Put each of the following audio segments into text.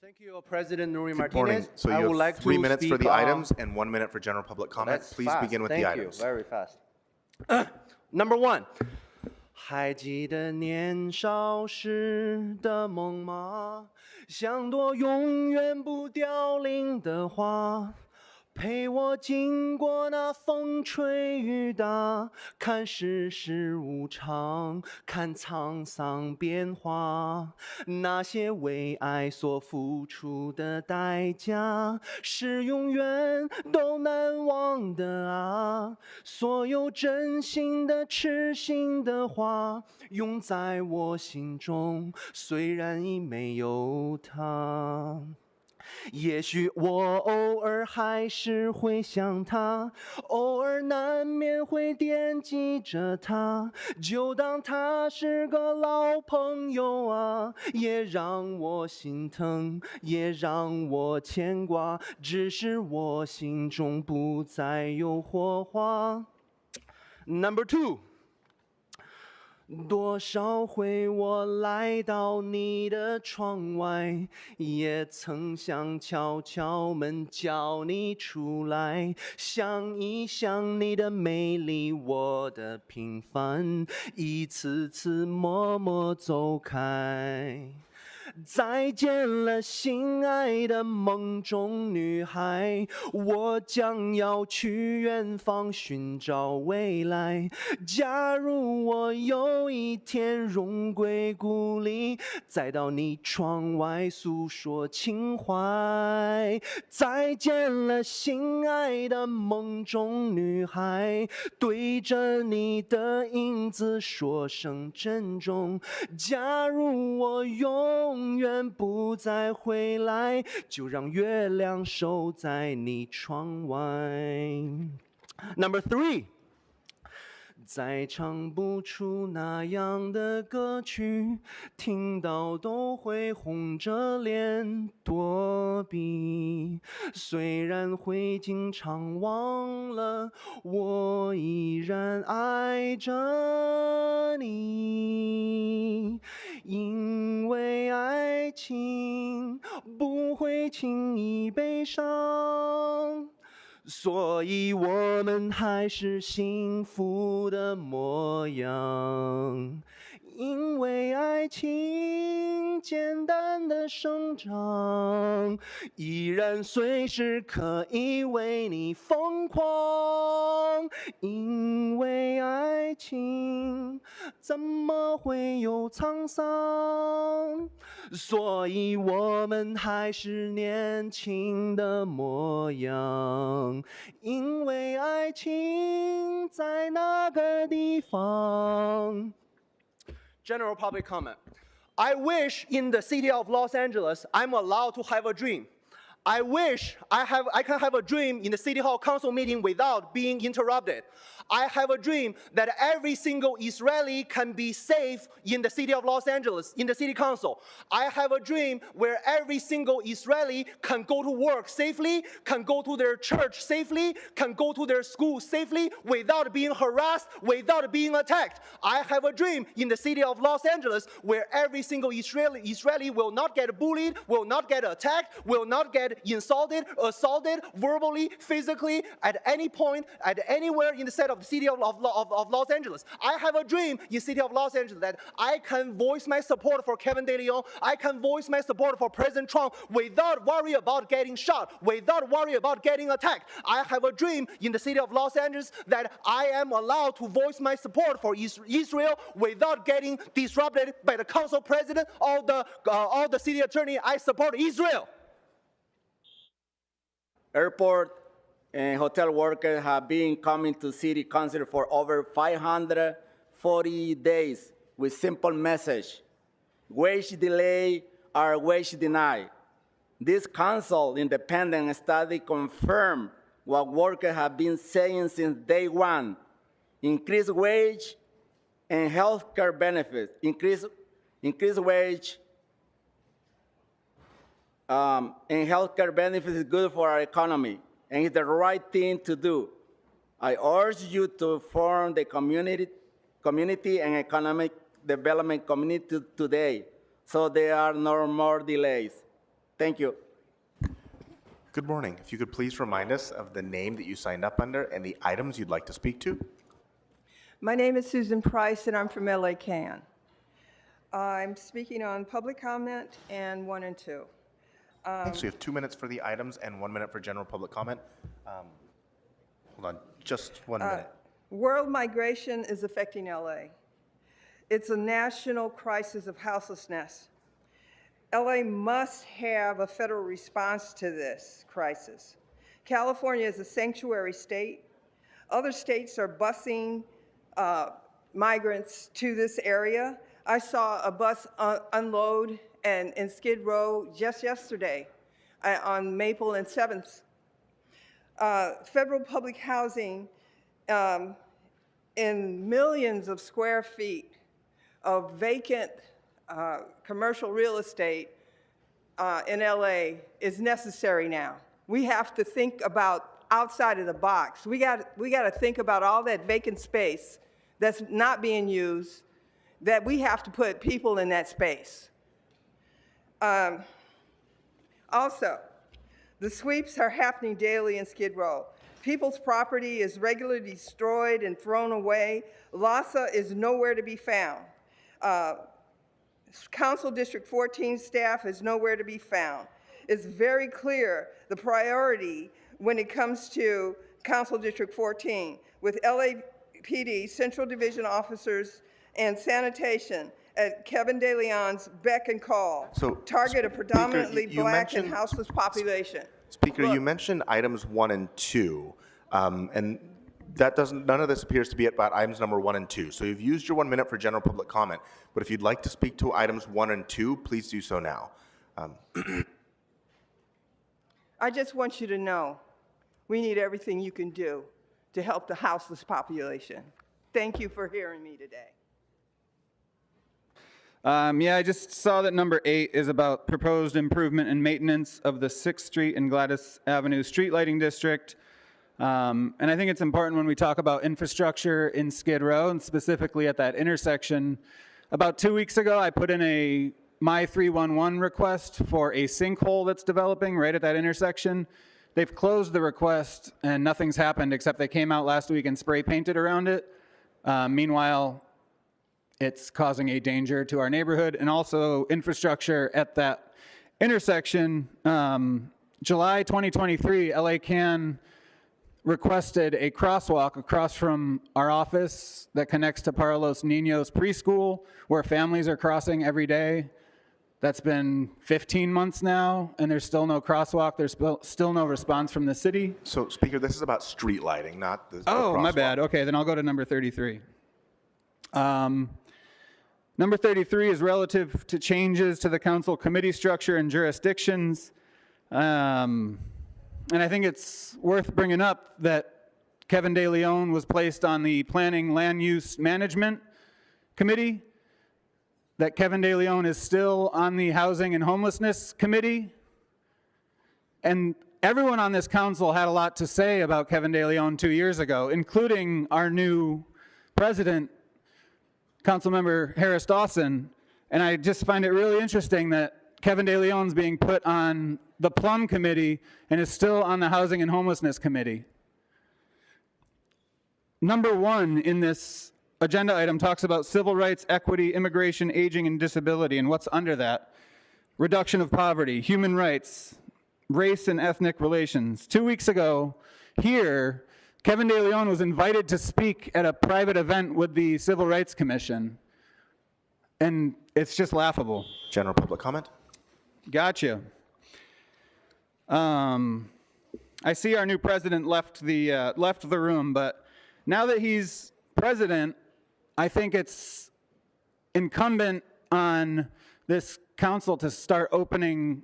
Thank you, President Nuri Good morning. Martinez. So I you would have like 3 to minutes for speak the on- items and 1 minute for general public comment. That's Please fast. begin with Thank the you. items. Very fast. Number one，还记得年少时的梦吗？像朵永远不凋零的花。陪我经过那风吹雨打，看世事无常，看沧桑变化。那些为爱所付出的代价，是永远都难忘的啊！所有真心的、痴心的话，永在我心中，虽然已没有他。也许我偶尔还是会想他，偶尔难免会惦记着他，就当他是个老朋友啊，也让我心疼，也让我牵挂，只是我心中不再有火花。Number two。多少回我来到你的窗外，也曾想敲敲门叫你出来，想一想你的美丽，我的平凡，一次次默默走开。再见了，心爱的梦中女孩，我将要去远方寻找未来。假如我有一天荣归故里，再到你窗外诉说情怀。再见了，心爱的梦中女孩，对着你的影子说声珍重。假如我永远不再回来，就让月亮守在你窗外。Number three。再唱不出那样的歌曲，听到都会红着脸躲避。虽然会经常忘了，我依然爱着你。因为爱情不会轻易悲伤，所以我们还是幸福的模样。因为爱情简单的生长，依然随时可以为你疯狂。因为爱情怎么会有沧桑？所以我们还是年轻的模样。因为爱情在那个地方。General public comment. I wish in the city of Los Angeles, I'm allowed to have a dream. I wish I can have a dream in the City Hall Council meeting without being interrupted. I have a dream that every single Israeli can be safe in the city of Los Angeles, in the city council. I have a dream where every single Israeli can go to work safely, can go to their church safely, can go to their school safely without being harassed, without being attacked. I have a dream in the city of Los Angeles where every single Israeli will not get bullied, will not get attacked, will not get insulted, assaulted, verbally, physically, at any point, at anywhere in the city of Los Angeles. I have a dream in the city of Los Angeles that I can voice my support for Kevin De Leon, I can voice my support for President Trump without worry about getting shot, without worry about getting attacked. I have a dream in the city of Los Angeles that I am allowed to voice my support for Israel without getting disrupted by the council president or the city attorney. I support Israel. Airport and hotel workers have been coming to city council for over 540 days with simple message: wage delay or wage deny. This council independent study confirmed what workers have been saying since day one: increase wage and health care benefits, increase wage and healthcare benefits is good for our economy, and it's the right thing to do. I urge you to form the community and economic development committee today, so there are no more delays. Thank you. Good morning. If you could please remind us of the name that you signed up under and the items you'd like to speak to. My name is Susan Price, and I'm from LA Can. I'm speaking on public comment and 1 and 2. So you have 2 minutes for the items and 1 minute for general public comment. Hold on, just 1 minute. World migration is affecting LA. It's a national crisis of houselessness. LA must have a federal response to this crisis. California is a sanctuary state. Other states are busing migrants to this area. I saw a bus unload in Skid Row just yesterday on Maple and 7th. Federal public housing in millions of square feet of vacant commercial real estate in LA is necessary now. We have to think about outside of the box. We got to think about all that vacant space that's not being used, that we have to put people in that space. Also, the sweeps are happening daily in Skid Row. People's property is regularly destroyed and thrown away. LAHSA is nowhere to be found. Council District 14 staff is nowhere to be found. It's very clear the priority when it comes to Council District 14 with LAPD, Central Division officers, and sanitation at Kevin De Leon's beck and call. So, target a predominantly Speaker, you black and mentioned- houseless population. Speaker, Look, you mentioned items 1 and 2, and that doesn't. None of this appears to be about items number 1 and 2. So you've used your 1 minute for general public comment. But if you'd like to speak to items 1 and 2, please do so now. I just want you to know we need everything you can do to help the houseless population. Thank you for hearing me today. Yeah, I just saw that number 8 is about proposed improvement and maintenance of the 6th Street and Gladys Avenue street lighting district. And I think it's important when we talk about infrastructure in Skid Row, and specifically at that intersection. About 2 weeks ago, I put in a My 311 request for a sinkhole that's developing right at that intersection. They've closed the request, and nothing's happened except they came out last week and spray painted around it. Meanwhile, it's causing a danger to our neighborhood and also infrastructure at that intersection. July 2023, LA Can requested a crosswalk across from our office that connects to Parlos Niños preschool, where families are crossing every day. That's been 15 months now, and there's still no crosswalk. There's still no response from the city. So, Speaker, this is about street lighting, not the Oh, my crosswalk. bad. Okay, then I'll go to number 33. Number 33 is relative to changes to the council committee structure and jurisdictions. And I think it's worth bringing up that Kevin De Leon was placed on the Planning Land Use Management Committee, that Kevin De Leon is still on the Housing and Homelessness Committee. And everyone on this council had a lot to say about Kevin De Leon 2 years ago, including our new president, Councilmember Harris Dawson. And I just find it really interesting that Kevin De Leon's being put on the Plum Committee and is still on the Housing and Homelessness Committee. Number 1 in this agenda item talks about civil rights, equity, immigration, aging, and disability, and what's under that. Reduction of poverty, human rights, race and ethnic relations. 2 weeks ago, here, Kevin De Leon was invited to speak at a private event with the Civil Rights Commission, and it's just laughable. General public comment. Gotcha. I see our new president left the room, but now that he's president, I think it's incumbent on this council to start opening,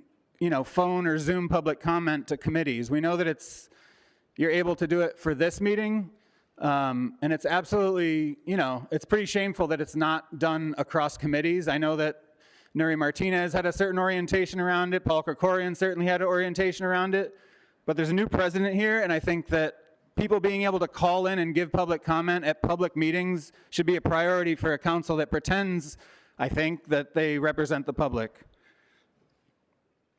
phone or Zoom public comment to committees. We know that you're able to do it for this meeting, and it's absolutely, it's pretty shameful that it's not done across committees. I know that Nuri Martinez had a certain orientation around it. Paul Krikorian certainly had an orientation around it. But there's a new president here, and I think that people being able to call in and give public comment at public meetings should be a priority for a council that pretends, I think, that they represent the public.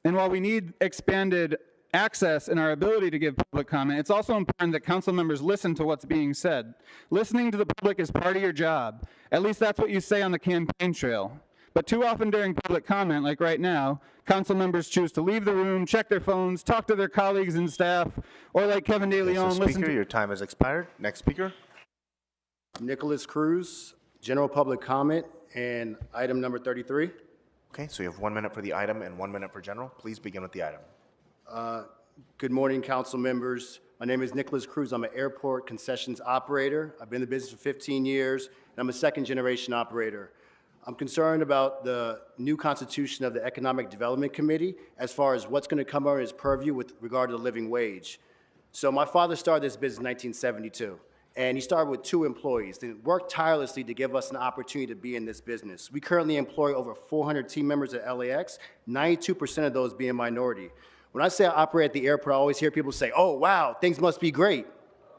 And while we need expanded access and our ability to give public comment, it's also important that council members listen to what's being said. Listening to the public is part of your job. At least that's what you say on the campaign trail. But too often during public comment, like right now, council members choose to leave the room, check their phones, talk to their colleagues and staff, or like Kevin De Okay, so Leon, listen Speaker, to... your time has expired. Next speaker. Nicholas Cruz, general public comment, and item number 33. Okay, so you have 1 minute for the item and 1 minute for general. Please begin with the item. Good morning, council members. My name is Nicholas Cruz. I'm an airport concessions operator. I've been in the business for 15 years, and I'm a second-generation operator. I'm concerned about the new constitution of the Economic Development Committee as far as what's going to come under his purview with regard to the living wage. So my father started this business in 1972, and he started with 2 employees. They worked tirelessly to give us an opportunity to be in this business. We currently employ over 400 team members at LAX, 92% of those being minority. When I say I operate at the airport, I always hear people say, oh, wow, things must be great.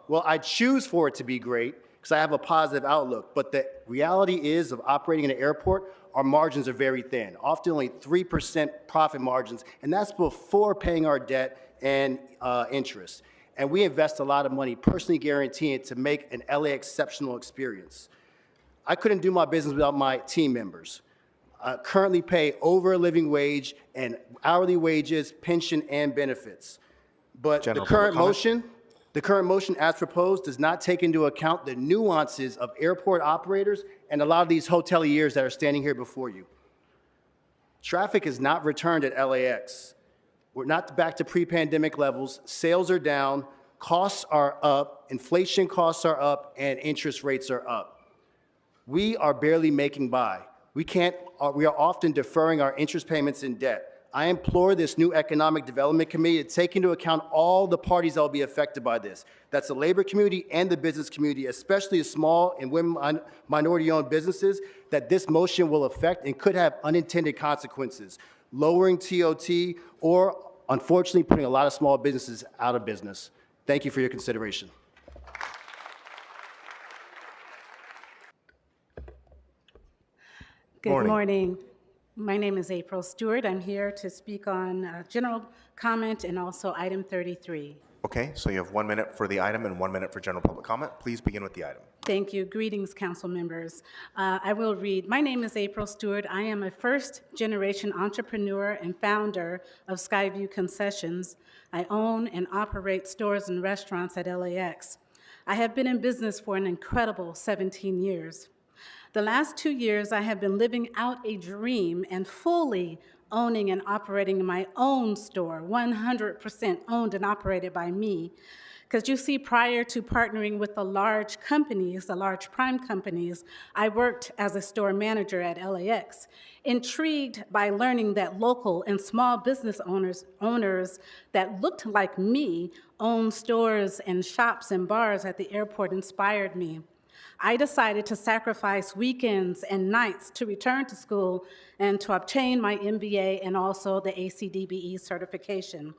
Well, I choose for it to be great because I have a positive outlook. But the reality is of operating in an airport, our margins are very thin, often only 3% profit margins, and that's before paying our debt and interest. And we invest a lot of money, personally guaranteeing it to make an LA exceptional experience. I couldn't do my business without my team members. I currently pay over a living wage and hourly wages, pension, and benefits. But General the current public comment. motion as proposed does not take into account the nuances of airport operators and a lot of these hoteliers that are standing here before you. Traffic is not returned at LAX. We're not back to pre-pandemic levels. Sales are down, costs are up, inflation costs are up, and interest rates are up. We are barely making by. We are often deferring our interest payments in debt. I implore this new Economic Development Committee to take into account all the parties that will be affected by this. That's the labor community and the business community, especially the small and women minority-owned businesses that this motion will affect and could have unintended consequences, lowering TOT or, unfortunately, putting a lot of small businesses out of business. Thank you for your consideration. Good morning. My name is April Stewart. I'm here to speak on general comment and also item 33. Okay, so you have 1 minute for the item and 1 minute for general public comment. Please begin with the item. Thank you. Greetings, council members. I will read. My name is April Stewart. I am a first-generation entrepreneur and founder of Skyview Concessions. I own and operate stores and restaurants at LAX. I have been in business for an incredible 17 years. The last 2 years, I have been living out a dream and fully owning and operating my own store, 100% owned and operated by me. Because you see, prior to partnering with the large companies, the large prime companies, I worked as a store manager at LAX, intrigued by learning that local and small business owners that looked like me owned stores and shops and bars at the airport inspired me. I decided to sacrifice weekends and nights to return to school and to obtain my MBA and also the ACDBE certification.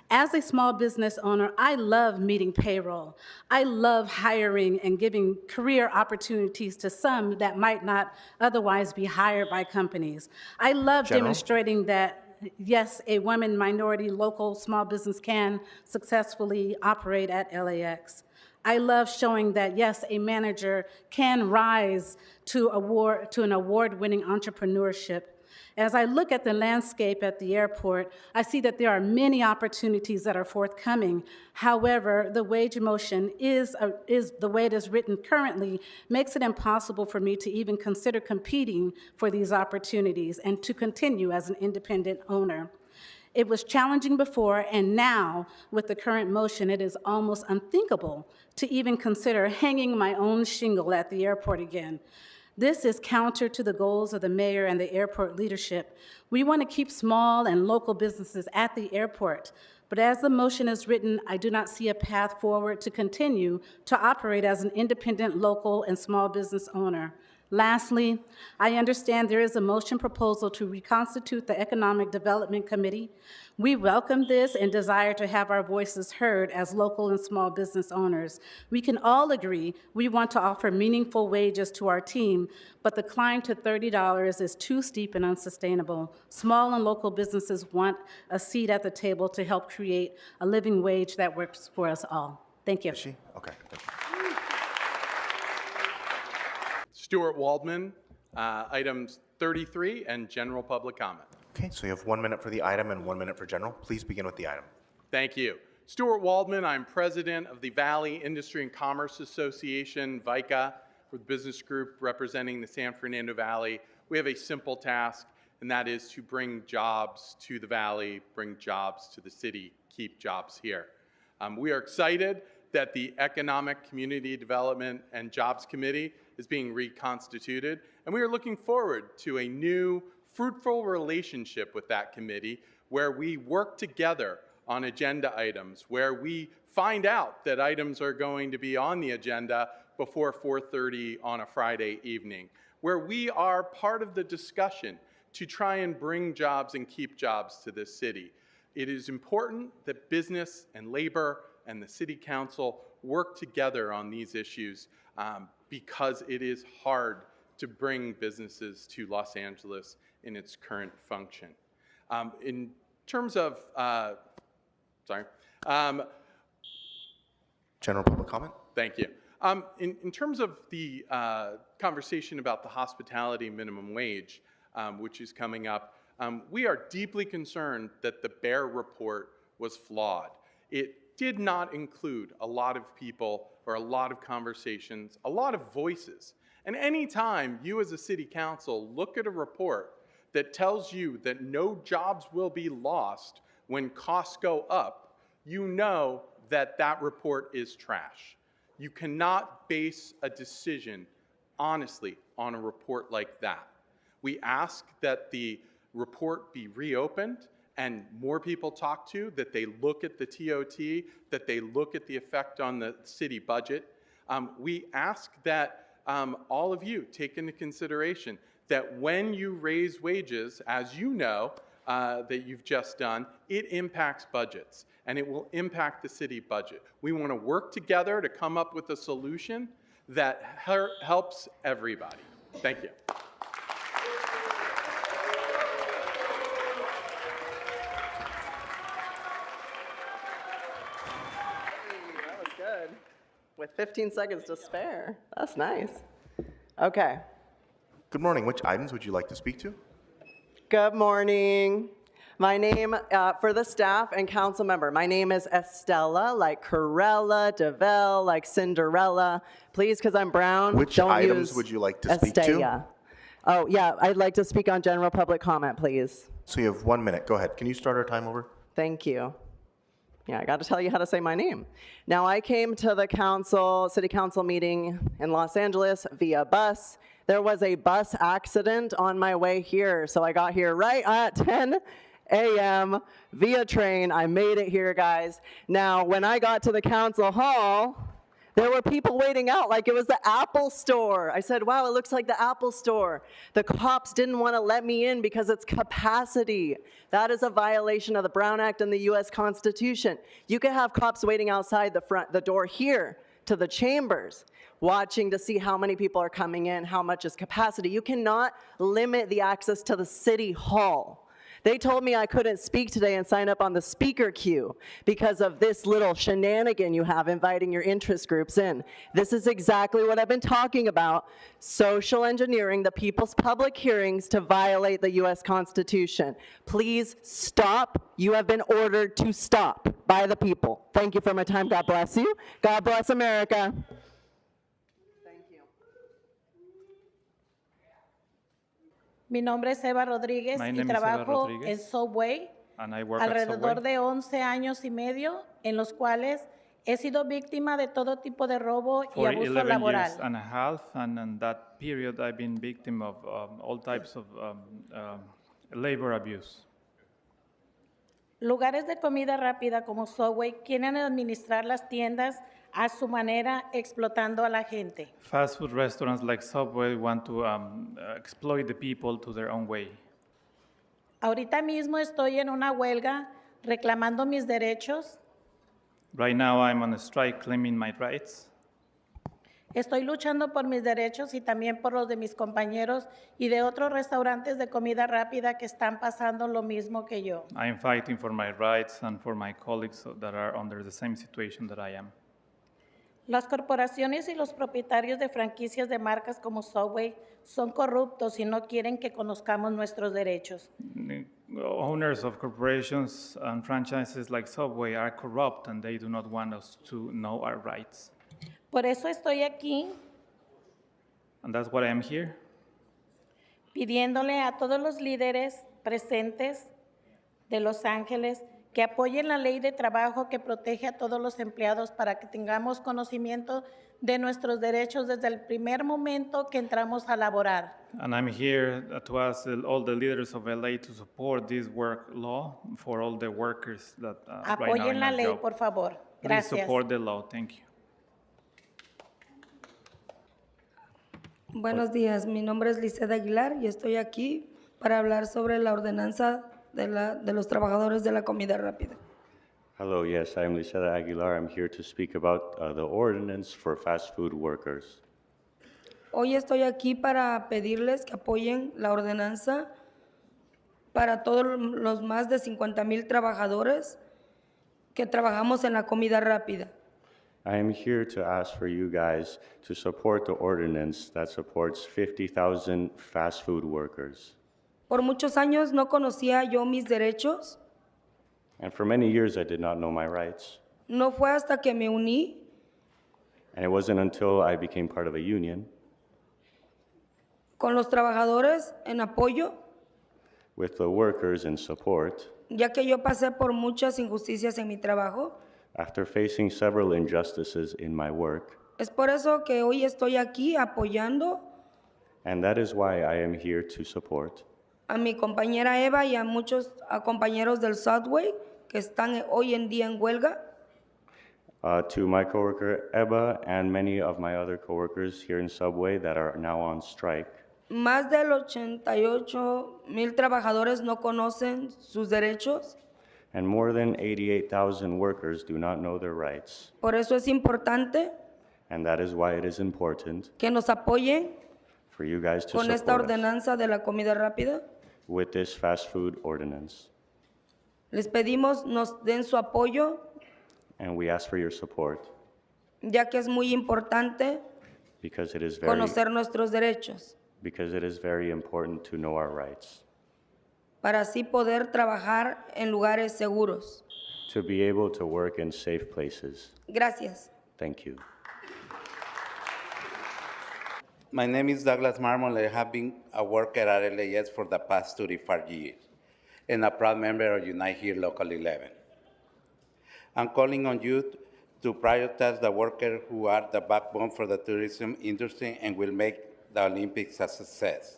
As a small business owner, I love meeting payroll. I love hiring and giving career opportunities to some that might not otherwise be hired by companies. I love demonstrating that, yes, a woman, minority, local, small business can successfully operate at LAX. I love showing that, yes, a manager can rise to an award-winning entrepreneurship. As I look at the landscape at the airport, I see that there are many opportunities that are forthcoming. However, the wage motion is the way it is written currently makes it impossible for me to even consider competing for these opportunities and to continue as an independent owner. It was challenging before, and now, with the current motion, it is almost unthinkable to even consider hanging my own shingle at the airport again. This is counter to the goals of the mayor and the airport leadership. We want to keep small and local businesses at the airport, but as the motion is written, I do not see a path forward to continue to operate as an independent local and small business owner. Lastly, I understand there is a motion proposal to reconstitute the Economic Development Committee. We welcome this and desire to have our voices heard as local and small business owners. We can all agree we want to offer meaningful wages to our team, but the climb to $30 is too steep and unsustainable. Small and local businesses want a seat at the table to help create a living wage that works for us all. Thank you. Is she? Okay. Thank you. Stuart Waldman, items 33 and general public comment. Okay, so you have 1 minute for the item and 1 minute for general. Please begin with the item. Thank you. Stuart Waldman, I'm president of the Valley Industry and Commerce Association, VICA, for the business group representing the San Fernando Valley. We have a simple task, and that is to bring jobs to the Valley, bring jobs to the city, keep jobs here. We are excited that the Economic Community Development and Jobs Committee is being reconstituted, and we are looking forward to a new, fruitful relationship with that committee where we work together on agenda items, where we find out that items are going to be on the agenda before 4:30 on a Friday evening, where we are part of the discussion to try and bring jobs and keep jobs to this city. It is important that business and labor and the city council work together on these issues because it is hard to bring businesses to Los Angeles in its current function. In terms of, General public comment? Thank you. In terms of the conversation about the hospitality minimum wage, which is coming up, we are deeply concerned that the Bear report was flawed. It did not include a lot of people or a lot of conversations, a lot of voices. And anytime you as a city council look at a report that tells you that no jobs will be lost when costs go up, you know that that report is trash. You cannot base a decision honestly on a report like that. We ask that the report be reopened and more people talk to, that they look at the TOT, that they look at the effect on the city budget. We ask that all of you take into consideration that when you raise wages, as you know, that you've just done, it impacts budgets and it will impact the city budget. We want to work together to come up with a solution that helps everybody. Thank you. That was good. With 15 seconds to spare. That's nice. Okay. Good morning. Which items would you like to speak to? Good morning. My name, for the staff and council member, my name is Estella, like Corella, DeVille, like Cinderella. Please, because I'm brown, Which don't items use would you like to speak to? Estella. Oh, yeah, I'd like to speak on general public comment, please. So you have 1 minute. Go ahead. Can you start our time over? Thank you. Yeah, I got to tell you how to say my name. Now, I came to the city council meeting in Los Angeles via bus. There was a bus accident on my way here, so I got here right at 10 a.m. via train. I made it here, guys. Now, when I got to the council hall, there were people waiting out like it was the Apple store. I said, wow, it looks like the Apple store. The cops didn't want to let me in because it's capacity. That is a violation of the Brown Act and the US Constitution. You can have cops waiting outside the door here to the chambers, watching to see how many people are coming in, how much is capacity. You cannot limit the access to the city hall. They told me I couldn't speak today and sign up on the speaker queue because of this little shenanigan you have inviting your interest groups in. This is exactly what I've been talking about, social engineering the people's public hearings to violate the US Constitution. Please stop. You have been ordered to stop by the people. Thank you for my time. God bless you. God bless America. Mi nombre es Eva Rodríguez My y name is Eva trabajo Rodríguez, en Subway and I work at alrededor Subway. de 11 años y medio, en los cuales he sido víctima de todo tipo de robo y For abuso 11 laboral. years and a half, and in that period I've been victim of all types of labor abuse. Lugares de comida rápida como Subway quieren administrar las tiendas a su manera explotando a la gente. Fast food restaurants like Subway want to exploit the people to their own way. Ahorita mismo estoy en una huelga reclamando mis derechos. Right now, I'm on a strike claiming my rights. Estoy luchando por mis derechos y también por los de mis compañeros y de otros restaurantes de comida rápida que están pasando lo mismo que yo. I'm fighting for my rights and for my colleagues that are under the same situation that I am. Las corporaciones y los propietarios de franquicias de marcas como Subway son corruptos y no quieren que conozcamos nuestros derechos. The owners of corporations and franchises like Subway are corrupt and they do not want us to know our rights. Por eso estoy aquí And that's why I am here, pidiéndole a todos los líderes presentes de Los Ángeles que apoyen la ley de trabajo que protege a todos los empleados para que tengamos conocimiento de nuestros derechos desde el primer momento que entramos a laborar. and I'm here to ask all the leaders of LA to support this work law for all the workers that right now Apoyen in la our ley, job. por favor. Please Gracias. support the law. Thank you. Buenos días, mi nombre es Liseda Aguilar y estoy aquí para hablar sobre la ordenanza de los trabajadores de la comida rápida. Hello, yes, I'm Liseda Aguilar. I'm here to speak about the ordinance for fast food workers. Hoy estoy aquí para pedirles que apoyen la ordenanza para todos los más de 50,000 trabajadores que trabajamos en la comida rápida. I am here to ask for you guys to support the ordinance that supports 50,000 fast food workers. Por muchos años no conocía yo mis derechos. And for many years, I did not know my rights. No fue hasta que me uní And it wasn't until I became part of a union con los trabajadores en apoyo, with the workers in support, ya que yo pasé por muchas injusticias en mi trabajo. after facing several injustices in my work. Es por eso que hoy estoy aquí apoyando And that is why I am here to support a mi compañera Eva y a muchos compañeros del Subway que están hoy en día en huelga. to my coworker Eba and many of my other coworkers here in Subway that are now on strike. Más del 88,000 trabajadores no conocen sus derechos. And more than 88,000 workers do not know their rights. Por eso es importante And that is why it is important que nos apoyen for you guys to con esta support us ordenanza de la comida rápida. with this fast food ordinance. Les pedimos nos den su apoyo, And we ask for your support ya que es muy importante because it is conocer nuestros derechos very important to know our rights, para así poder trabajar en lugares seguros. to be able to work in safe places. Gracias. Thank you. My name is Douglas Marmol. I have been a worker at LAS for the past 35 years and a proud member of Unite Here Local 11. I'm calling on you to prioritize the workers who are the backbone for the tourism industry and will make the Olympics a success.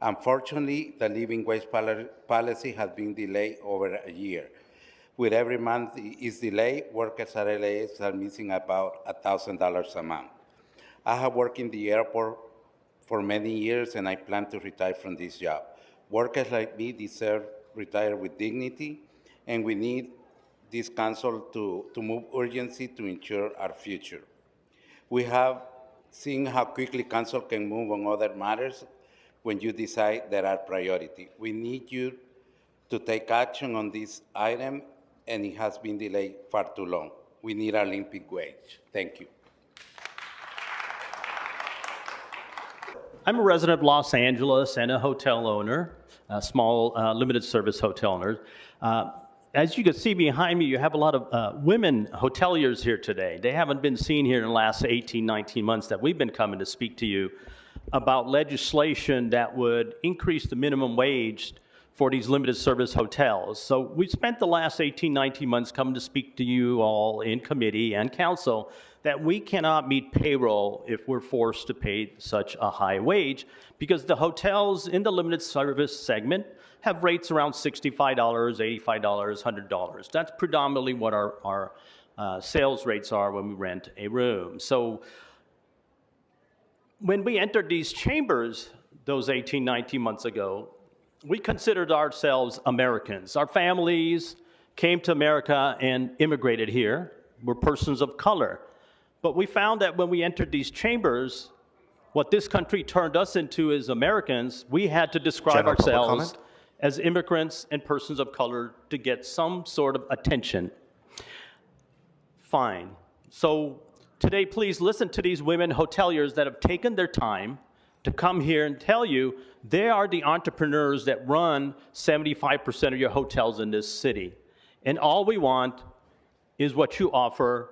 Unfortunately, the living wage policy has been delayed over a year. With every month is delayed, workers at LAS are missing about $1,000 a month. I have worked in the airport for many years and I plan to retire from this job. Workers like me deserve retire with dignity and we need this council to move urgency to ensure our future. We have seen how quickly council can move on other matters when you decide that are priority. We need you to take action on this item and it has been delayed far too long. We need Olympic wage. Thank you. I'm a resident of Los Angeles and a hotel owner, a small limited service hotel owner. As you can see behind me, you have a lot of women hoteliers here today. They haven't been seen here in the last 18, 19 months that we've been coming to speak to you about legislation that would increase the minimum wage for these limited service hotels. So we spent the last 18, 19 months coming to speak to you all in committee and council that we cannot meet payroll if we're forced to pay such a high wage because the hotels in the limited service segment have rates around $65, $85, $100. That's predominantly what our sales rates are when we rent a room. So when we entered these chambers those 18, 19 months ago, we considered ourselves Americans. Our families came to America and immigrated here. We're persons of color. But we found that when we entered these chambers, what this country turned us into as Americans, we had to describe General public ourselves comment? as immigrants and persons of color to get some sort of attention. Fine. So today, please listen to these women hoteliers that have taken their time to come here and tell you they are the entrepreneurs that run 75% of your hotels in this city. And all we want is what you offer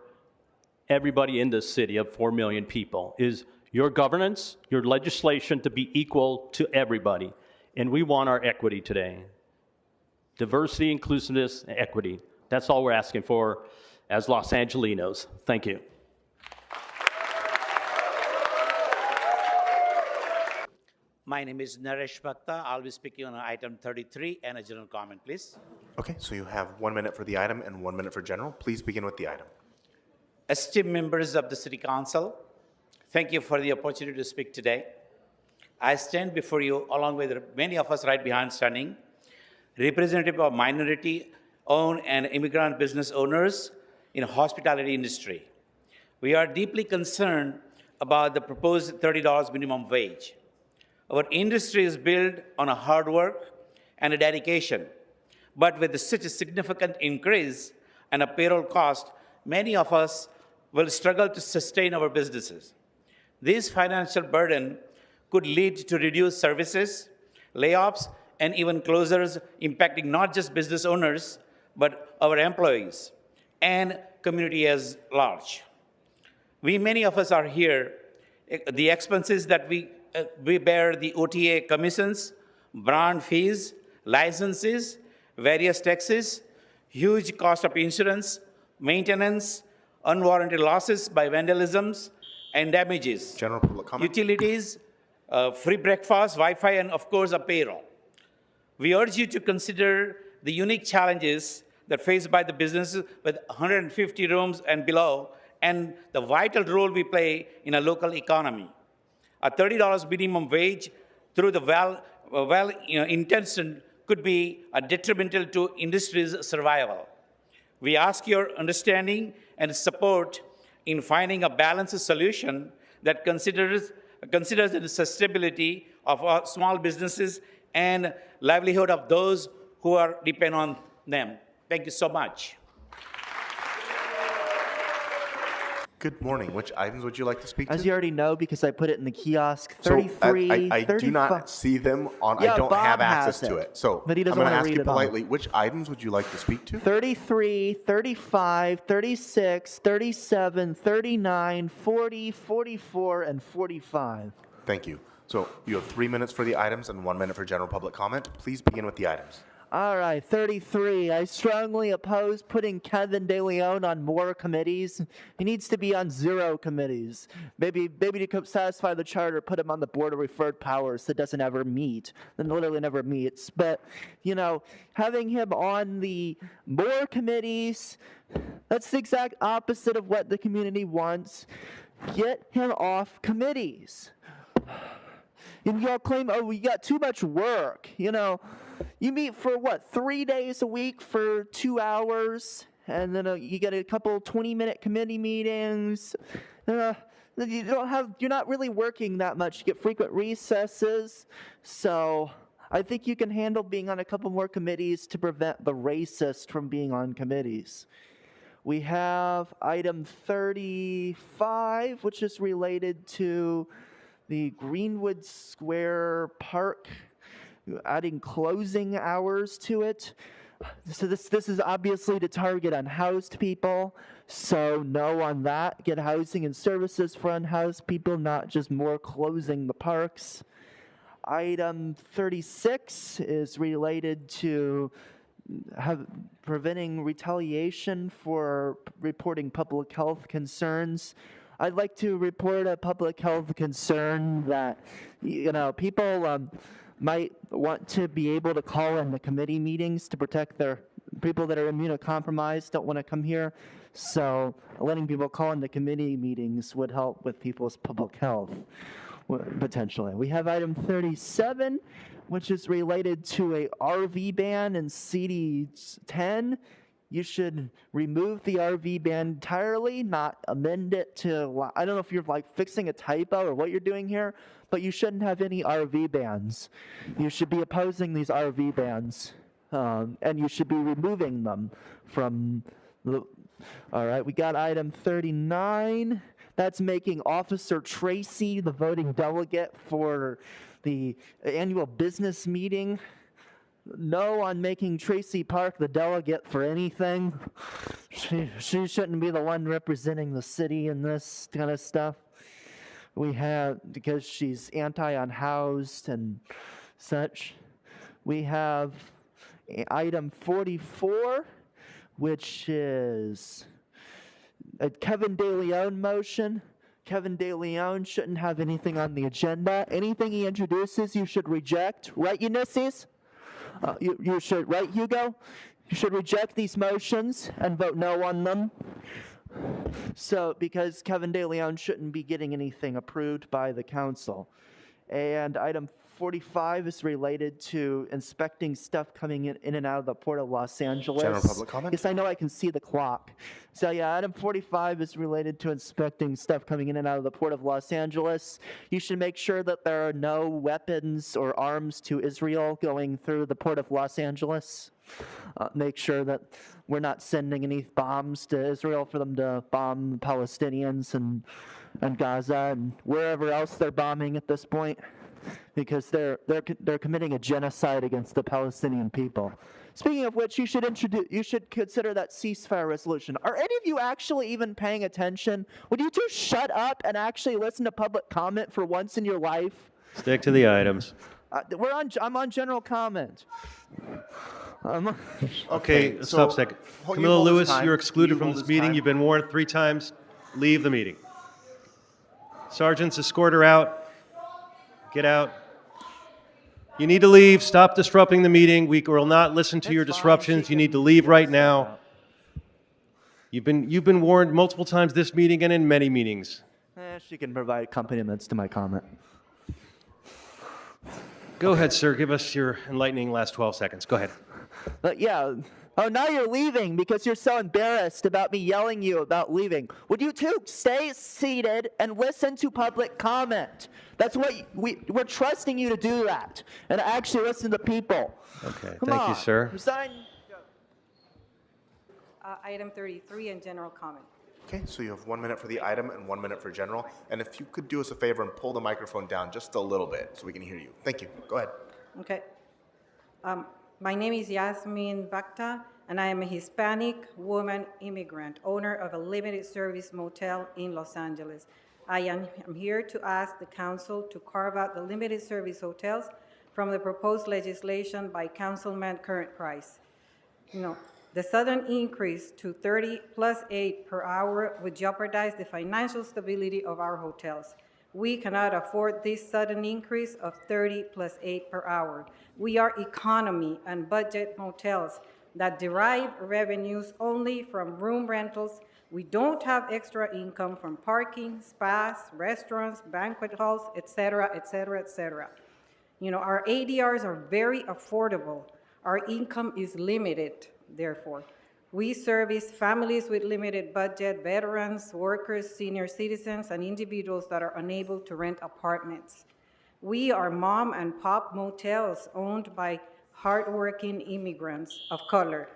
everybody in this city of 4 million people, is your governance, your legislation to be equal to everybody. And we want our equity today. Diversity, inclusiveness, and equity. That's all we're asking for as Los Angelinos. Thank you. My name is Naresh Bhakta. I'll be speaking on item 33 and a general comment, please. Okay, so you have 1 minute for the item and 1 minute for general. Please begin with the item. Esteemed members of the City Council, thank you for the opportunity to speak today. I stand before you along with many of us right behind standing, representative of minority-owned and immigrant business owners in the hospitality industry. We are deeply concerned about the proposed $30 minimum wage. Our industry is built on a hard work and a dedication, but with such a significant increase and a payroll cost, many of us will struggle to sustain our businesses. This financial burden could lead to reduced services, layoffs, and even closures, impacting not just business owners, but our employees and community as large. Many of us are here. The expenses that we bear, the OTA commissions, brand fees, licenses, various taxes, huge cost of insurance, maintenance, unwarranted losses by vandalisms and damages, General public comment. utilities, free breakfast, Wi-Fi, and of course, a payroll. We urge you to consider the unique challenges that faced by the businesses with 150 rooms and below, and the vital role we play in a local economy. A $30 minimum wage through the intention could be detrimental to industry's survival. We ask your understanding and support in finding a balanced solution that considers the sustainability of our small businesses and livelihood of those who are depend on them. Thank you so much. Good morning. Which items would you like to speak to? As you already know, because I put it in the kiosk, So 33, I do 35. not see them on, Yeah, I don't Bob have access has to it, it. So but he I'm doesn't going to wanna ask read you it all. politely, which items would you like to speak to? 33, 35, 36, 37, 39, 40, 44, and 45. Thank you. So you have 3 minutes for the items and 1 minute for general public comment. Please begin with the items. All right, 33. I strongly oppose putting Kevin De Leon on more committees. He needs to be on 0 committees. Maybe to satisfy the charter, put him on the board of referred powers that doesn't ever meet, that literally never meets. But, you know, having him on the more committees, that's the exact opposite of what the community wants. Get him off committees. And y'all claim, oh, we got too much work. You know, you meet for what, 3 days a week for 2 hours, and then you get a couple 20-minute committee meetings. You're not really working that much. You get frequent recesses. So I think you can handle being on a couple more committees to prevent the racist from being on committees. We have item 35, which is related to the Greenwood Square Park, adding closing hours to it. So this is obviously to target unhoused people. So no on that. Get housing and services for unhoused people, not just more closing the parks. Item 36 is related to preventing retaliation for reporting public health concerns. I'd like to report a public health concern that, you know, people might want to be able to call in the committee meetings to protect their people that are immunocompromised don't want to come here. So letting people call into committee meetings would help with people's public health, potentially. We have item 37, which is related to a RV ban in CD10. You should remove the RV ban entirely, not amend it to, I don't know if you're like fixing a typo or what you're doing here, but you shouldn't have any RV bans. You should be opposing these RV bans, and you should be removing them from the, all right, we got item 39. That's making Officer Tracy the voting delegate for the annual business meeting. No on making Tracy Park the delegate for anything. She shouldn't be the one representing the city in this kind of stuff. We have, because she's anti-unhoused and such. We have item 44, which is a Kevin De Leon motion. Kevin De Leon shouldn't have anything on the agenda. Anything he introduces, you should reject. Right, Ulysses? You should, right, Hugo? You should reject these motions and vote no on them. So, because Kevin De Leon shouldn't be getting anything approved by the council. And item 45 is related to inspecting stuff coming in and out of the Port of Los Angeles. General public comment? Yes, I know I can see the clock. So yeah, item 45 is related to inspecting stuff coming in and out of the Port of Los Angeles. You should make sure that there are no weapons or arms to Israel going through the Port of Los Angeles. Make sure that we're not sending any bombs to Israel for them to bomb the Palestinians and Gaza and wherever else they're bombing at this point, because they're committing a genocide against the Palestinian people. Speaking of which, you should consider that ceasefire resolution. Are any of you actually even paying attention? Would you two shut up and actually listen to public comment for once in your life? Stick to the items. I'm on general comment. Okay, so stop a second. hold- you Camilla hold this Lewis, time. you're excluded You from hold this this meeting. time. You've been warned 3 times. Leave the meeting. Sergeants, escort her out. Get out. You need to leave. Stop disrupting the meeting. We will not listen to your disruptions. You need to leave right now. You've been warned multiple times this meeting and in many meetings. She can provide accompaniments to my comment. Go ahead, sir. Give us your enlightening last 12 seconds. Go ahead. But yeah. Oh, now you're leaving because you're so embarrassed about me yelling you about leaving. Would you two stay seated and listen to public comment? That's what we're trusting you to do that and actually listen to people. Okay, Come thank on. you, sir. Resign. Item 33 and general comment. Okay, so you have 1 minute for the item and 1 minute for general. And if you could do us a favor and pull the microphone down just a little bit so we can hear you. Thank you. Go ahead. Okay. My name is Yasmin Bakta, and I am a Hispanic woman immigrant, owner of a limited service motel in Los Angeles. I am here to ask the council to carve out the limited service hotels from the proposed legislation by Councilman Current Price. The sudden increase to 30 plus 8 per hour would jeopardize the financial stability of our hotels. We cannot afford this sudden increase of 30 plus 8 per hour. We are economy and budget hotels that derive revenues only from room rentals. We don't have extra income from parking, spas, restaurants, banquet halls, et cetera, et cetera, et cetera. Our ADRs are very affordable. Our income is limited, therefore. We service families with limited budget, veterans, workers, senior citizens, and individuals that are unable to rent apartments. We are mom and pop motels owned by hardworking immigrants of color.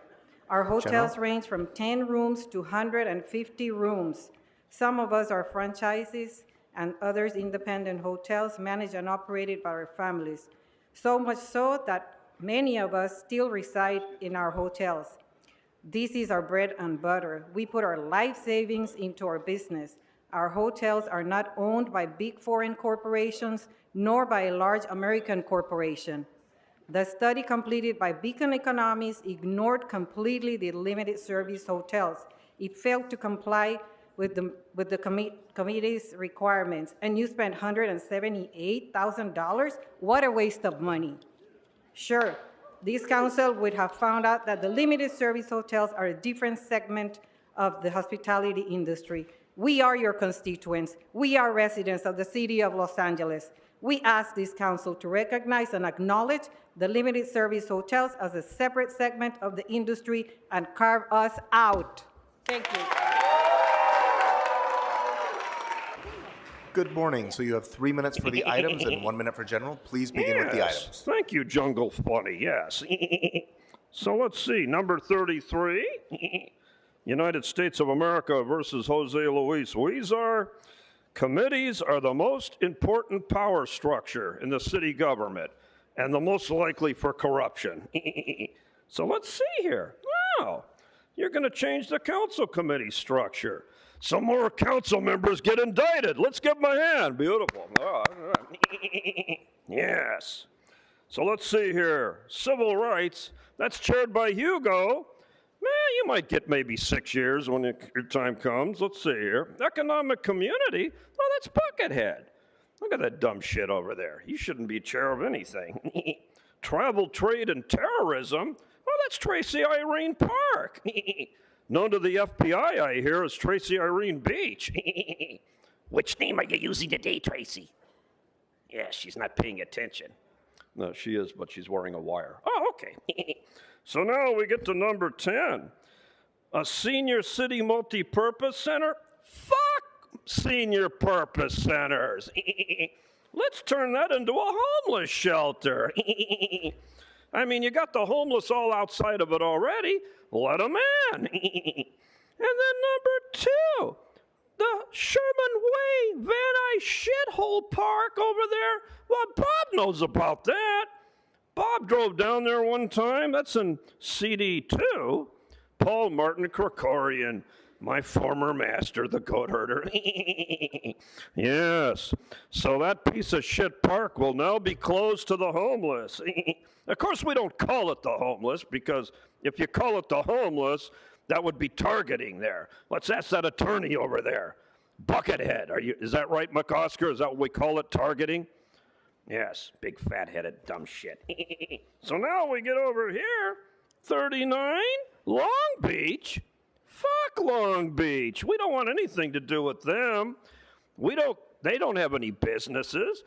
Our hotels range from 10 rooms to 150 rooms. Some of us are franchises and others independent hotels managed and operated by our families. So much so that many of us still reside in our hotels. This is our bread and butter. We put our life savings into our business. Our hotels are not owned by big foreign corporations, nor by a large American corporation. The study completed by Beacon Economics ignored completely the limited service hotels. It failed to comply with the committee's requirements, and you spent $178,000? What a waste of money. Sure, this council would have found out that the limited service hotels are a different segment of the hospitality industry. We are your constituents. We are residents of the city of Los Angeles. We ask this council to recognize and acknowledge the limited service hotels as a separate segment of the industry and carve us out. Thank you. Good morning. So you have 3 minutes for the items and 1 minute for general. Please begin with the items. Thank you, Jungle Funny. Yes. So let's see. Number 33, United States of America versus Jose Luis Huizar. Committees are the most important power structure in the city government and the most likely for corruption. So let's see here. Oh, you're going to change the council committee structure. Some more council members get indicted. Let's give them a hand. Beautiful. Oh, yes. So let's see here. Civil rights, that's chaired by Hugo. You might get maybe 6 years when your time comes. Let's see here. Economic community, well, that's Buckethead. Look at that dumb shit over there. You shouldn't be chair of anything. Travel, trade, and terrorism, well, that's Tracy Irene Park. Known to the FBI, I hear, as Tracy Irene Beach. Which name are you using today, Tracy? Yeah, she's not paying attention. No, she is, but she's wearing a wire. Oh, okay. So now we get to number 10. A senior city multi-purpose center? Fuck senior purpose centers. Let's turn that into a homeless shelter. I mean, you got the homeless all outside of it already. Let them in. And then number 2, the Sherman Way Van Nuys shithole park over there. Well, Bob knows about that. Bob drove down there one time. That's in CD2. Paul Martin Krikorian, my former master, the goat herder. Yes. So that piece of shit park will now be closed to the homeless. Of course, we don't call it the homeless, because if you call it the homeless, that would be targeting there. Let's ask that attorney over there. Buckethead. Is that right, McOsker? Is that what we call it, targeting? Yes, big fat-headed dumb shit. So now we get over here, 39, Long Beach. Fuck Long Beach. We don't want anything to do with them. They don't have any businesses.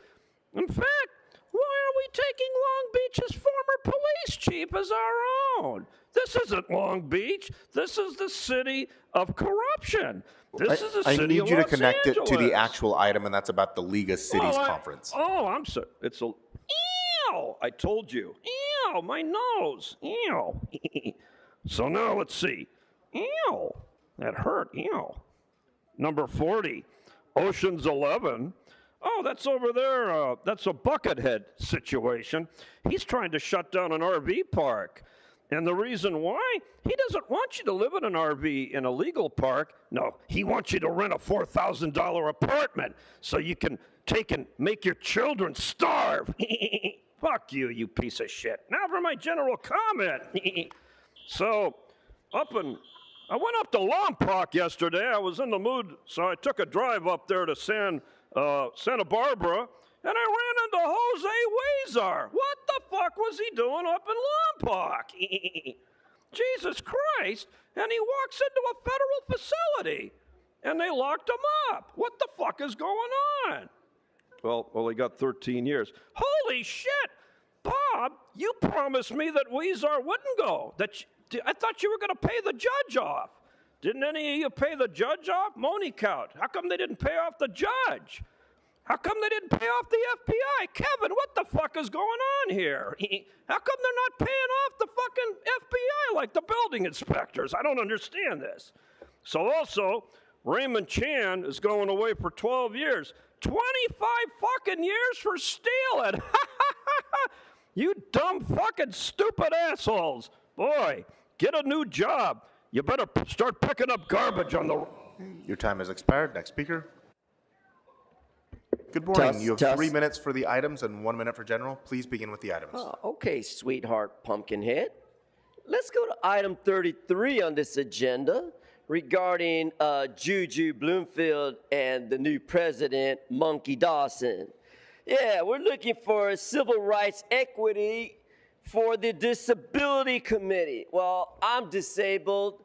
In fact, why are we taking Long Beach's former police chief as our own? This isn't Long Beach. This is the city of corruption. This is the city of Los Angeles. I need you to connect it to the actual item, and that's about the League of Cities conference. I'm sorry. It's a... Ew! I told you. Ew! My nose. Ew! So now let's see. Ew! That hurt. Ew. Number 40, Ocean's 11. Oh, that's over there. That's a Buckethead situation. He's trying to shut down an RV park. And the reason why? He doesn't want you to live in an RV in a legal park. No, he wants you to rent a $4,000 apartment so you can take and make your children starve. Fuck you, you piece of shit. Now for my general comment. So, I went up to Lompoc yesterday. I was in the mood, so I took a drive up there to Santa Barbara, and I ran into Jose Huizar. What the fuck was he doing up in Lompoc? Jesus Christ. And he walks into a federal facility, and they locked him up. What the fuck is going on? Well, he got 13 years. Holy shit! Bob, you promised me that Huizar wouldn't go. I thought you were going to pay the judge off. Didn't any of you pay the judge off? Money count. How come they didn't pay off the judge? How come they didn't pay off the FBI? Kevin, what the fuck is going on here? How come they're not paying off the fucking FBI like the building inspectors? I don't understand this. So also, Raymond Chan is going away for 12 years. 25 fucking years for stealing. You dumb fucking stupid assholes. Boy, get a new job. You better start picking up garbage on the... Your time has expired. Next speaker. Good morning. You have 3 minutes for the items and 1 minute for general. Please begin with the items. Okay, sweetheart Pumpkinhead. Let's go to item 33 on this agenda regarding Juju Bloomfield and the new president, Monkey Dawson. Yeah, we're looking for civil rights equity for the Disability Committee. Well, I'm disabled.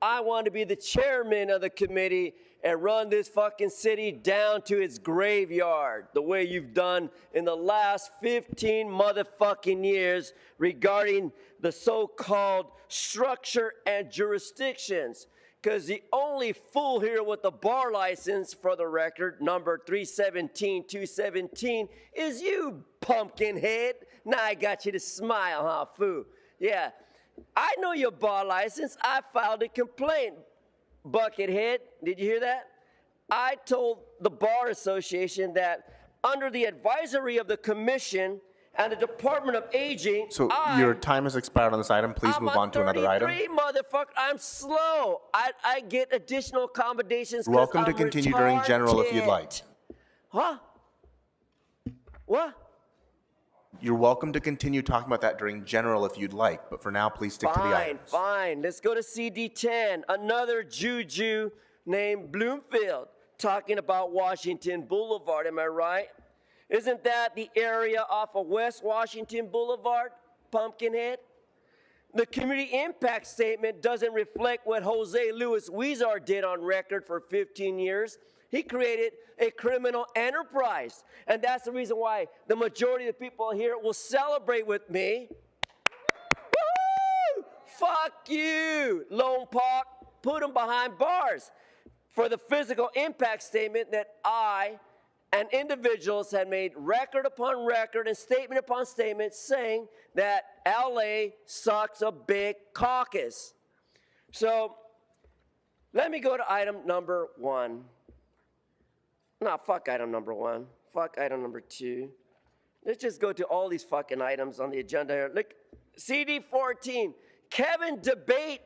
I want to be the chairman of the committee and run this fucking city down to its graveyard, the way you've done in the last 15 motherfucking years regarding the so-called structure and jurisdictions. Because the only fool here with the bar license, for the record, number 317-217, is you, pumpkin head. Now I got you to smile, huh, fool? Yeah, I know your bar license. I filed a complaint, buckethead. Did you hear that? I told the Bar Association that under the advisory of the Commission and the Department of Aging, So your time has expired on this item. Please move on to another item. 33, motherfucker. I'm slow. I get additional accommodations. You're welcome to continue during general if you'd like. Huh? What? You're welcome to continue talking about that during general if you'd like, but for now, please stick to the items. Fine. Let's go to CD10. Another Juju named Bloomfield talking about Washington Boulevard. Am I right? Isn't that the area off of West Washington Boulevard, Pumpkinhead? The community impact statement doesn't reflect what Jose Luis Huizar did on record for 15 years. He created a criminal enterprise. And that's the reason why the majority of the people here will celebrate with me. Woo! Fuck you, Lone Park. Put them behind bars for the physical impact statement that I and individuals had made record upon record and statement upon statement saying that LA sucks a big caucus. So let me go to item number 1. No, fuck item number 1. Fuck item number 2. Let's just go to all these fucking items on the agenda here. Look, CD14, Kevin debate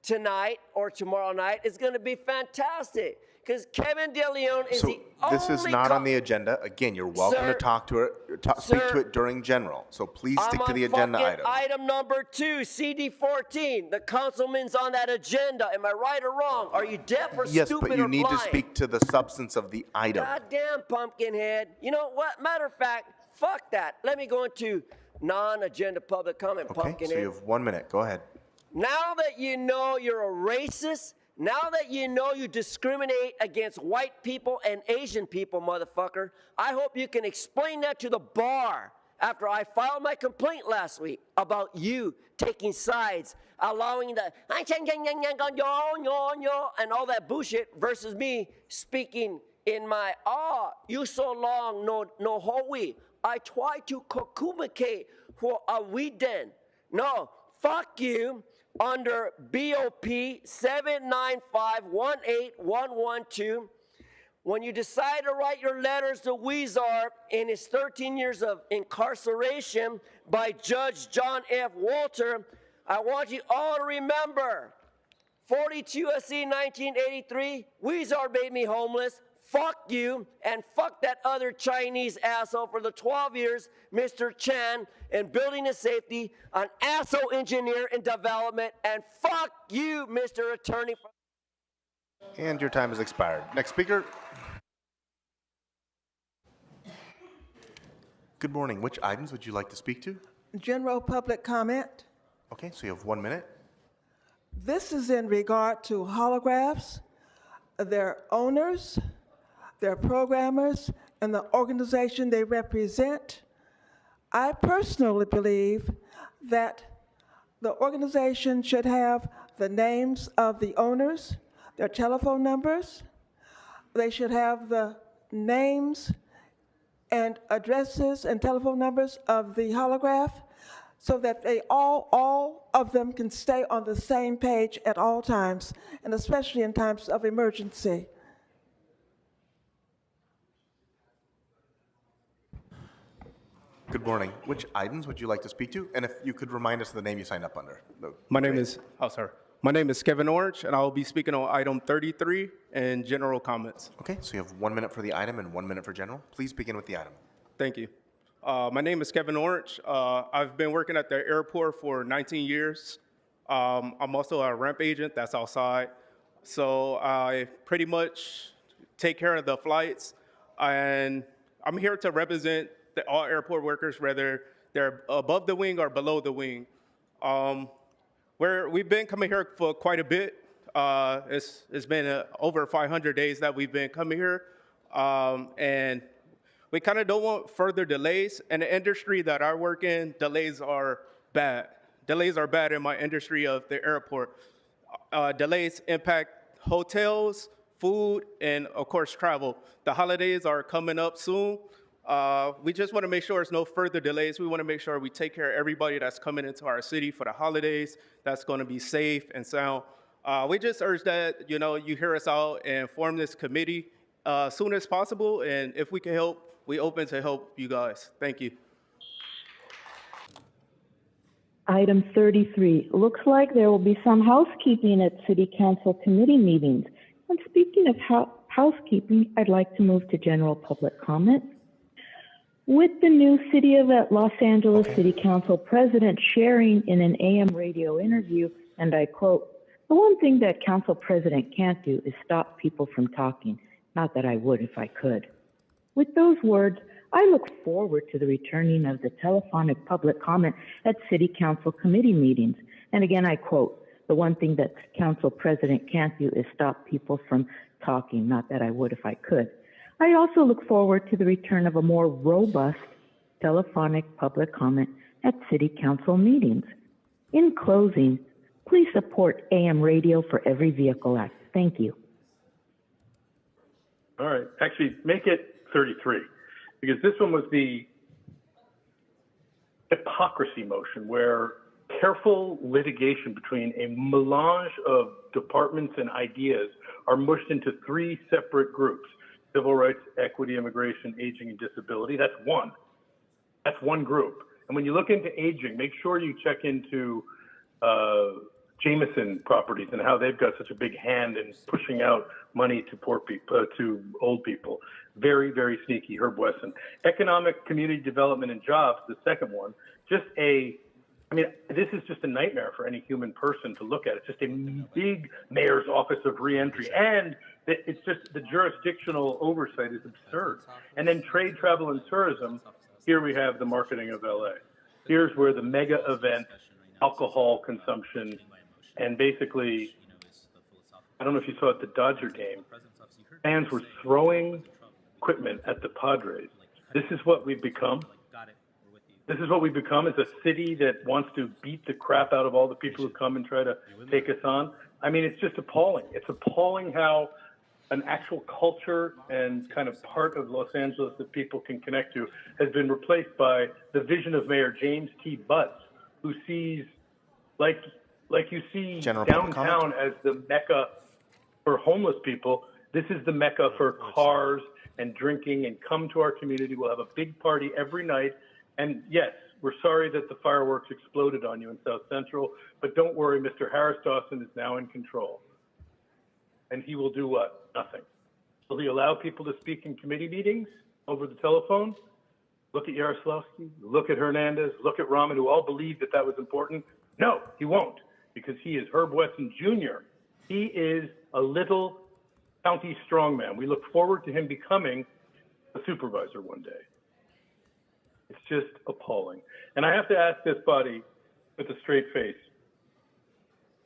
tonight or tomorrow night is going to be fantastic because Kevin De Leon is the only... This is not on the agenda. Again, you're welcome to talk to it, speak to it during general. So please stick to the agenda item. Item number 2, CD14. The councilman's on that agenda. Am I right or wrong? Are you deaf or Yes, stupid but you or need to blind? speak to the substance of the item. Goddamn Pumpkinhead. You know what? Matter of fact, fuck that. Let me go into non-agenda public comment, Okay, Pumpkinhead. so you have 1 minute. Go ahead. Now that you know you're a racist, now that you know you discriminate against white people and Asian people, motherfucker, I hope you can explain that to the bar after I filed my complaint last week about you taking sides, allowing the and all that bullshit versus me speaking in my, you so long, no Howie. I try to communicate for a weekend. No, fuck you. Under BOP 795-18112, when you decide to write your letters to Huizar in his 13 years of incarceration by Judge John F. Walter, I want you all to remember 42 U.S.C. 1983, Huizar made me homeless. Fuck you, and fuck that other Chinese asshole for the 12 years, Mr. Chan, in building and safety, an asshole engineer in development, and fuck you, Mr. Attorney. And your time has expired. Next speaker. Good morning. Which items would you like to speak to? General public comment. Okay, so you have 1 minute. This is in regard to holographs, their owners, their programmers, and the organization they represent. I personally believe that the organization should have the names of the owners, their telephone numbers. They should have the names and addresses and telephone numbers of the holograph so that they all of them can stay on the same page at all times, and especially in times of emergency. Good morning. Which items would you like to speak to? And if you could remind us of the name you signed up under. My name is Kevin Orange, and I will be speaking on item 33 and general comments. Okay, so you have 1 minute for the item and 1 minute for general. Please begin with the item. Thank you. My name is Kevin Orange. I've been working at the airport for 19 years. I'm also a ramp agent that's outside. So I pretty much take care of the flights, and I'm here to represent all airport workers, whether they're above the wing or below the wing. We've been coming here for quite a bit. It's been over 500 days that we've been coming here, and we kind of don't want further delays. In the industry that I work in, delays are bad. Delays are bad in my industry of the airport. Delays impact hotels, food, and of course travel. The holidays are coming up soon. We just want to make sure there's no further delays. We want to make sure we take care of everybody that's coming into our city for the holidays, that's going to be safe and sound. We just urge that, you hear us out and form this committee as soon as possible. And if we can help, we open to help you guys. Thank you. Item 33. Looks like there will be some housekeeping at City Council committee meetings. And speaking of housekeeping, I'd like to move to general public comment. With the new City of Los Angeles City Council President sharing in an AM radio interview, and I quote, "The one thing that Council President can't do is stop people from talking. Not that I would if I could." With those words, I look forward to the returning of the telephonic public comment at City Council committee meetings. And again, I quote, "The one thing that Council President can't do is stop people from talking. Not that I would if I could." I also look forward to the return of a more robust telephonic public comment at City Council meetings. In closing, please support AM Radio for Every Vehicle Act. Thank you. All right, actually make it 33, because this one was the hypocrisy motion where careful litigation between a melange of departments and ideas are mushed into three separate groups: civil rights, equity, immigration, aging, and disability. That's one. That's one group. And when you look into aging, make sure you check into Jameson Properties and how they've got such a big hand in pushing out money to poor people, to old people. Very, very sneaky, Herb Wesson. Economic, community development, and jobs, the second one. This is just a nightmare for any human person to look at. It's just a big mayor's office of reentry. And it's just the jurisdictional oversight is absurd. And then trade, travel, and tourism. Here we have the marketing of LA. Here's where the mega event, alcohol consumption, and basically, I don't know if you saw at the Dodger game, fans were throwing equipment at the Padres. This is what we've become. This is what we've become, is a city that wants to beat the crap out of all the people who come and try to take us on. I mean, it's just appalling. It's appalling how an actual culture and kind of part of Los Angeles that people can connect to has been replaced by the vision of Mayor James T. Butts, who sees, like you see downtown as the mecca for homeless people. This is the mecca for cars and drinking, and come to our community. We'll have a big party every night. And yes, we're sorry that the fireworks exploded on you in South Central, but don't worry, Mr. Harris Dawson is now in control. And he will do what? Nothing. Will he allow people to speak in committee meetings over the telephone? Look at Yaroslavsky, look at Hernandez, look at Rahman, who all believed that that was important. No, he won't, because he is Herb Wesson Jr. He is a little county strongman. We look forward to him becoming a supervisor one day. It's just appalling. And I have to ask this body with a straight face,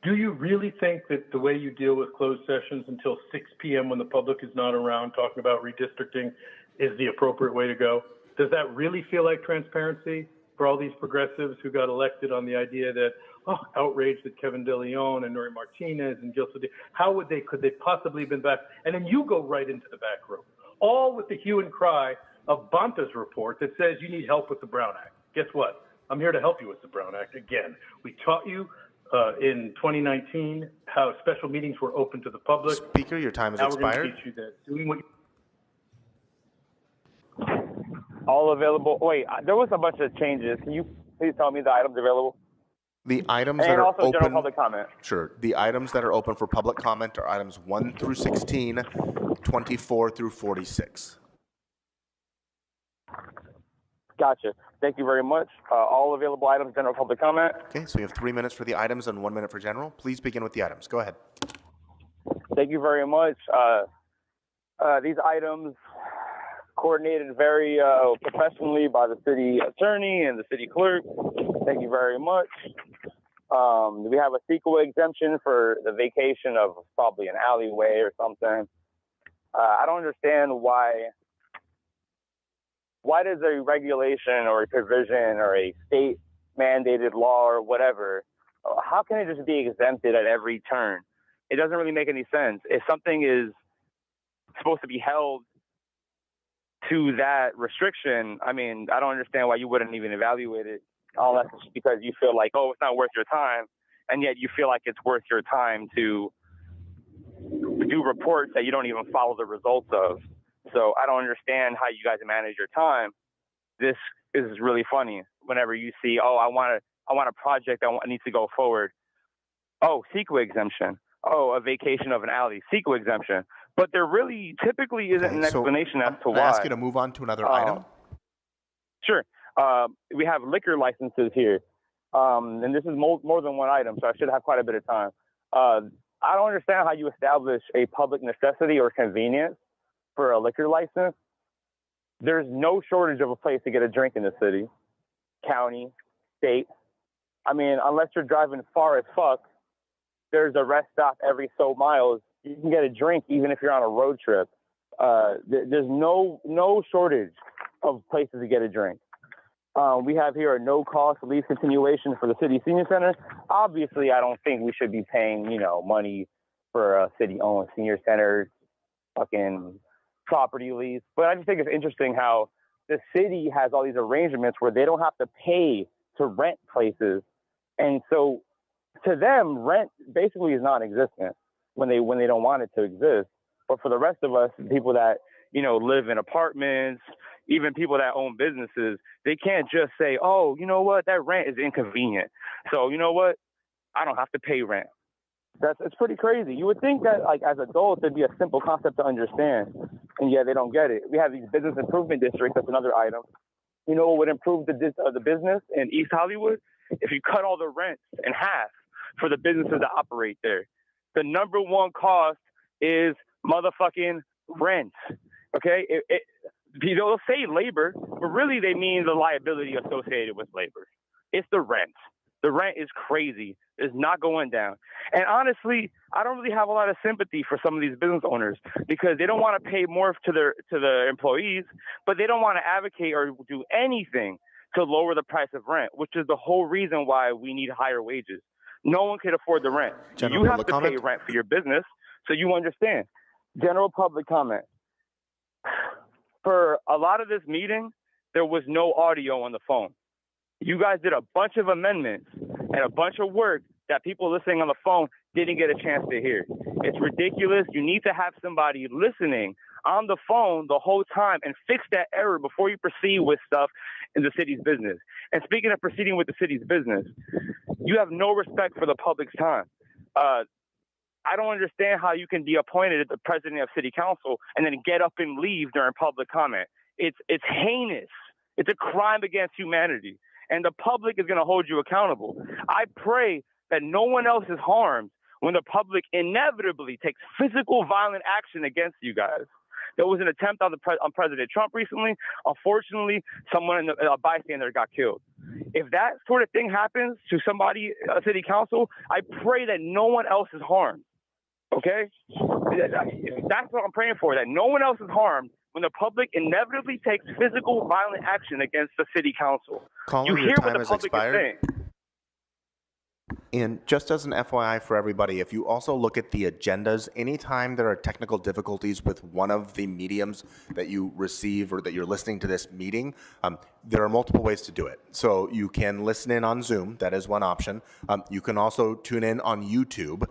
do you really think that the way you deal with closed sessions until 6 p.m. when the public is not around talking about redistricting is the appropriate way to go? Does that really feel like transparency for all these progressives who got elected on the idea that, outraged that Kevin De Leon and Nuri Martinez and Gil Cedillo, could they possibly have been back? And then you go right into the back room, all with the hue and cry of Bonta's report that says you need help with the Brown Act. Guess what? I'm here to help you with the Brown Act again. We taught you in 2019 how special meetings were open to the public. Speaker, your time has now expired. We're going to teach you that doing what All available. Wait, there was a bunch of changes. Can you please tell me the items available? The items And that are also open. general public comment. Sure. The items that are open for public comment are items 1 through 16, 24 through 46. Gotcha. Thank you very much. All available items, general public comment. Okay, so we have 3 minutes for the items and 1 minute for general. Please begin with the items. Go ahead. Thank you very much. These items coordinated very professionally by the city attorney and the city clerk. Thank you very much. We have a CEQA exemption for the vacation of probably an alleyway or something. I don't understand why does a regulation or a provision or a state mandated law or whatever, how can it just be exempted at every turn? It doesn't really make any sense. If something is supposed to be held to that restriction, I mean, I don't understand why you wouldn't even evaluate it, unless it's because you feel like, oh, it's not worth your time, and yet you feel like it's worth your time to do reports that you don't even follow the results of. So I don't understand how you guys manage your time. This is really funny. Whenever you see, oh, I want a project that needs to go forward. Oh, CEQA exemption. Oh, a vacation of an alley, CEQA exemption. But there really typically isn't an explanation as to why. I ask you to move on to another item? Sure. We have liquor licenses here. And this is more than one item, so I should have quite a bit of time. I don't understand how you establish a public necessity or convenience for a liquor license. There's no shortage of a place to get a drink in the city, county, state. I mean, unless you're driving far as fuck, there's a rest stop every so miles. You can get a drink even if you're on a road trip. There's no shortage of places to get a drink. We have here a no-cost lease continuation for the city senior center. Obviously, I don't think we should be paying, money for a city-owned senior center, fucking property lease. But I just think it's interesting how the city has all these arrangements where they don't have to pay to rent places, and so to them, rent basically is non-existent when they don't want it to exist. But for the rest of us, people that live in apartments, even people that own businesses, they can't just say, oh, you know what, that rent is inconvenient, so you know what, I don't have to pay rent. It's pretty crazy. You would think that, like, as adults, it'd be a simple concept to understand, and yet they don't get it. We have these business improvement districts. That's another item. You know what would improve the business in East Hollywood? If you cut all the rents in half for the businesses that operate there. The number one cost is motherfucking rent. Okay? They'll say labor, but really they mean the liability associated with labor. It's the rent. The rent is crazy. It's not going down. And honestly, I don't really have a lot of sympathy for some of these business owners because they don't want to pay more to their employees, but they don't want to advocate or do anything to lower the price of rent, which is the whole reason why we need higher wages. No one can afford the rent. General You have to public pay comment? rent for your business, so you understand. General public comment. For a lot of this meeting, there was no audio on the phone. You guys did a bunch of amendments and a bunch of work that people listening on the phone didn't get a chance to hear. It's ridiculous. You need to have somebody listening on the phone the whole time and fix that error before you proceed with stuff in the city's business. And speaking of proceeding with the city's business, you have no respect for the public's time. I don't understand how you can be appointed as the president of city council and then get up and leave during public comment. It's heinous. It's a crime against humanity. And the public is going to hold you accountable. I pray that no one else is harmed when the public inevitably takes physical violent action against you guys. There was an attempt on President Trump recently. Unfortunately, a bystander got killed. If that sort of thing happens to somebody, a city council, I pray that no one else is harmed. Okay? That's what I'm praying for, that no one else is harmed when the public inevitably takes physical violent action against the city council. Caller, You your hear what time the has public is expired. saying. And just as an FYI for everybody, if you also look at the agendas, anytime there are technical difficulties with one of the mediums that you receive or that you're listening to this meeting, there are multiple ways to do it. So you can listen in on Zoom. That is one option. You can also tune in on YouTube,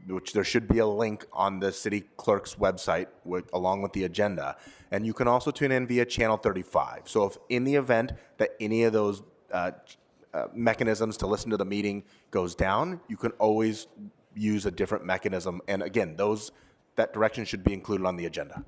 which there should be a link on the city clerk's website along with the agenda. And you can also tune in via channel 35. So if in the event that any of those mechanisms to listen to the meeting goes down, you can always use a different mechanism. And again, that direction should be included on the agenda.